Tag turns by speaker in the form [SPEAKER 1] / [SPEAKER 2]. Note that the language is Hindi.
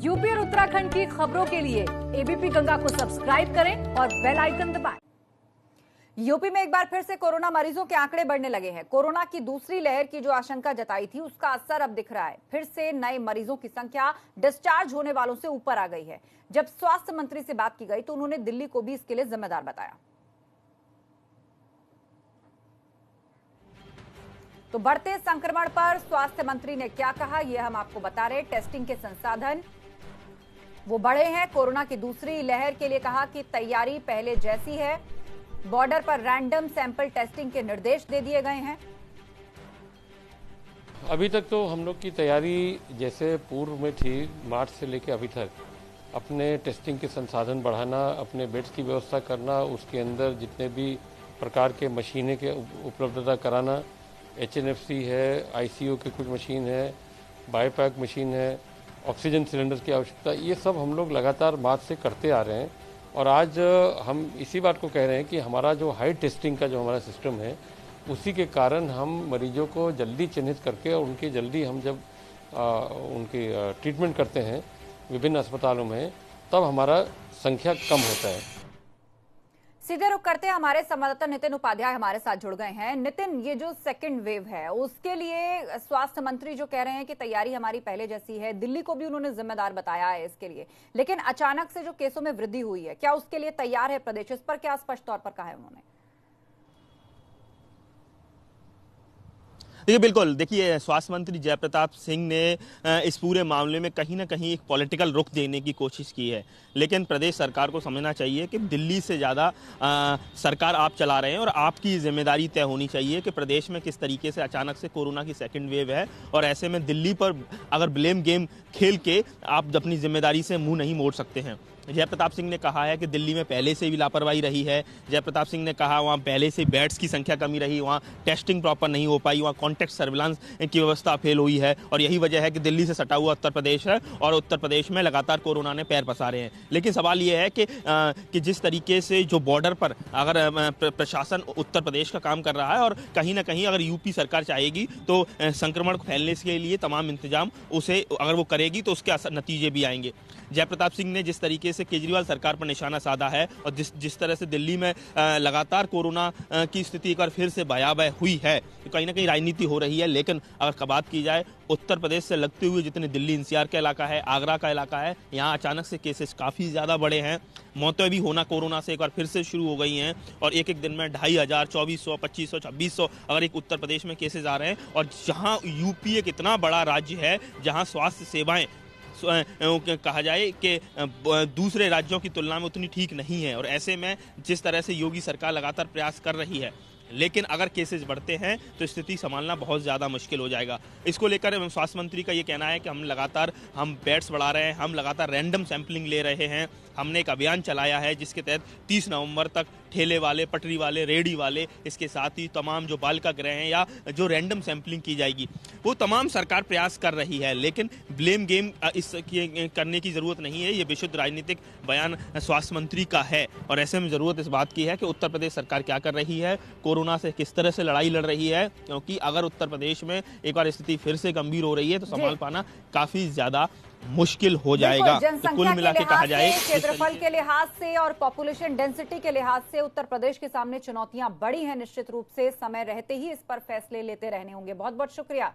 [SPEAKER 1] यूपी और उत्तराखंड की खबरों के लिए एबीपी गंगा को सब्सक्राइब करें और बेल आइकन दबाएं। यूपी में एक बार फिर से कोरोना मरीजों के आंकड़े बढ़ने लगे हैं। कोरोना की दूसरी लहर की जो आशंका जताई थी उसका असर अब दिख रहा है। फिर से नए मरीजों की संख्या डिस्चार्ज होने वालों से ऊपर आ गई है। जब स्वास्थ्य मंत्री से बात की गई तो उन्होंने दिल्ली को भी इसके लिए जिम्मेदार बताया। तो बढ़ते संक्रमण पर स्वास्थ्य मंत्री ने क्या कहा, यह हम आपको बता रहे। टेस्टिंग के संसाधन वो बढ़े हैं। कोरोना की दूसरी लहर के लिए कहा कि तैयारी पहले जैसी है। बॉर्डर पर रैंडम सैंपल टेस्टिंग के निर्देश दे दिए गए हैं।
[SPEAKER 2] अभी तक तो हम लोग की तैयारी जैसे पूर्व में थी, मार्च से लेकर अभी तक अपने टेस्टिंग के संसाधन बढ़ाना, अपने बेड्स की व्यवस्था करना, उसके अंदर जितने भी प्रकार के मशीनें के उपलब्धता कराना, HNFC है, ICU के कुछ मशीन है, बायोपैक मशीन है, ऑक्सीजन सिलेंडर की आवश्यकता, ये सब हम लोग लगातार मार्च से करते आ रहे हैं। और आज हम इसी बात को कह रहे हैं कि हमारा जो हाई टेस्टिंग का जो हमारा सिस्टम है, उसी के कारण हम मरीजों को जल्दी चिन्हित करके और उनकी जल्दी हम जब उनकी ट्रीटमेंट करते हैं विभिन्न अस्पतालों में, तब हमारा संख्या कम होता है।
[SPEAKER 1] सीधे रुख करते हैं, हमारे संवाददाता नितिन उपाध्याय हमारे साथ जुड़ गए हैं। नितिन, ये जो सेकंड वेव है उसके लिए स्वास्थ्य मंत्री जो कह रहे हैं कि तैयारी हमारी पहले जैसी है, दिल्ली को भी उन्होंने जिम्मेदार बताया है इसके लिए, लेकिन अचानक से जो केसों में वृद्धि हुई है, क्या उसके लिए तैयार है प्रदेश? इस पर क्या स्पष्ट तौर पर कहा है उन्होंने?
[SPEAKER 3] देखिए, बिल्कुल, देखिए, स्वास्थ्य मंत्री जयप्रताप सिंह ने इस पूरे मामले में कहीं ना कहीं एक पॉलिटिकल रुख देने की कोशिश की है, लेकिन प्रदेश सरकार को समझना चाहिए कि दिल्ली से ज़्यादा सरकार आप चला रहे हैं और आपकी जिम्मेदारी तय होनी चाहिए कि प्रदेश में किस तरीके से अचानक से कोरोना की सेकंड वेव है। और ऐसे में दिल्ली पर अगर ब्लेम गेम खेल के आप अपनी जिम्मेदारी से मुंह नहीं मोड़ सकते हैं। जयप्रताप सिंह ने कहा है कि दिल्ली में पहले से भी लापरवाही रही है। जयप्रताप सिंह ने कहा वहाँ पहले से बेड्स की संख्या कमी रही, वहाँ टेस्टिंग प्रॉपर नहीं हो पाई, वहाँ कॉन्टैक्ट सर्विलांस की व्यवस्था फेल हुई है और यही वजह है कि दिल्ली से सटा हुआ उत्तर प्रदेश है और उत्तर प्रदेश में लगातार कोरोना ने पैर पसारे हैं। लेकिन सवाल ये है कि जिस तरीके से जो बॉर्डर पर अगर प्रशासन उत्तर प्रदेश का काम कर रहा है और कहीं ना कहीं अगर यूपी सरकार चाहेगी तो संक्रमण को फैलने के लिए तमाम इंतजाम उसे अगर वो करेगी तो उसके नतीजे भी आएंगे। जयप्रताप सिंह ने जिस तरीके से केजरीवाल सरकार पर निशाना साधा है और जिस तरह से दिल्ली में लगातार कोरोना की स्थिति एक बार फिर से भयावह हुई है, तो कहीं ना कहीं राजनीति हो रही है। लेकिन अगर बात की जाए उत्तर प्रदेश से लगते हुए जितने दिल्ली NCR का इलाका है, आगरा का इलाका है, यहाँ अचानक से केसेस काफ़ी ज़्यादा बढ़े हैं। मौतें भी होना कोरोना से एक बार फिर से शुरू हो गई हैं और एक एक दिन में 2500, 2400, 2500, 2600 अगर एक उत्तर प्रदेश में केसेस आ रहे हैं। और जहाँ यूपी एक इतना बड़ा राज्य है जहाँ स्वास्थ्य सेवाएँ कहा जाए कि दूसरे राज्यों की तुलना में उतनी ठीक नहीं है। और ऐसे में जिस तरह से योगी सरकार लगातार प्रयास कर रही है, लेकिन अगर केसेस बढ़ते हैं तो स्थिति संभालना बहुत ज़्यादा मुश्किल हो जाएगा। इसको लेकर स्वास्थ्य मंत्री का ये कहना है कि हम बेड्स बढ़ा रहे हैं, हम लगातार रैंडम सैंपलिंग ले रहे हैं। हमने एक अभियान चलाया है जिसके तहत 30 नवंबर तक ठेले वाले, पटरी वाले, रेहड़ी वाले, इसके साथ ही तमाम जो बालिका गृह हैं या जो रैंडम सैंपलिंग की जाएगी, वो तमाम सरकार प्रयास कर रही है। लेकिन ब्लेम गेम करने की ज़रूरत नहीं है। ये विशुद्ध राजनीतिक बयान स्वास्थ्य मंत्री का है और ऐसे में ज़रूरत इस बात की है कि उत्तर प्रदेश सरकार क्या कर रही है, कोरोना से किस तरह से लड़ाई लड़ रही है। क्योंकि अगर उत्तर प्रदेश में एक बार स्थिति फिर से गंभीर हो रही है तो संभाल पाना काफ़ी ज़्यादा मुश्किल हो जाएगा। तो कुल मिला के कहा जाए,
[SPEAKER 1] क्षेत्रफल के लिहाज से और पॉपुलेशन डेंसिटी के लिहाज से उत्तर प्रदेश के सामने चुनौतियां बड़ी हैं। निश्चित रूप से समय रहते ही इस पर फैसले लेते रहने होंगे। बहुत बहुत शुक्रिया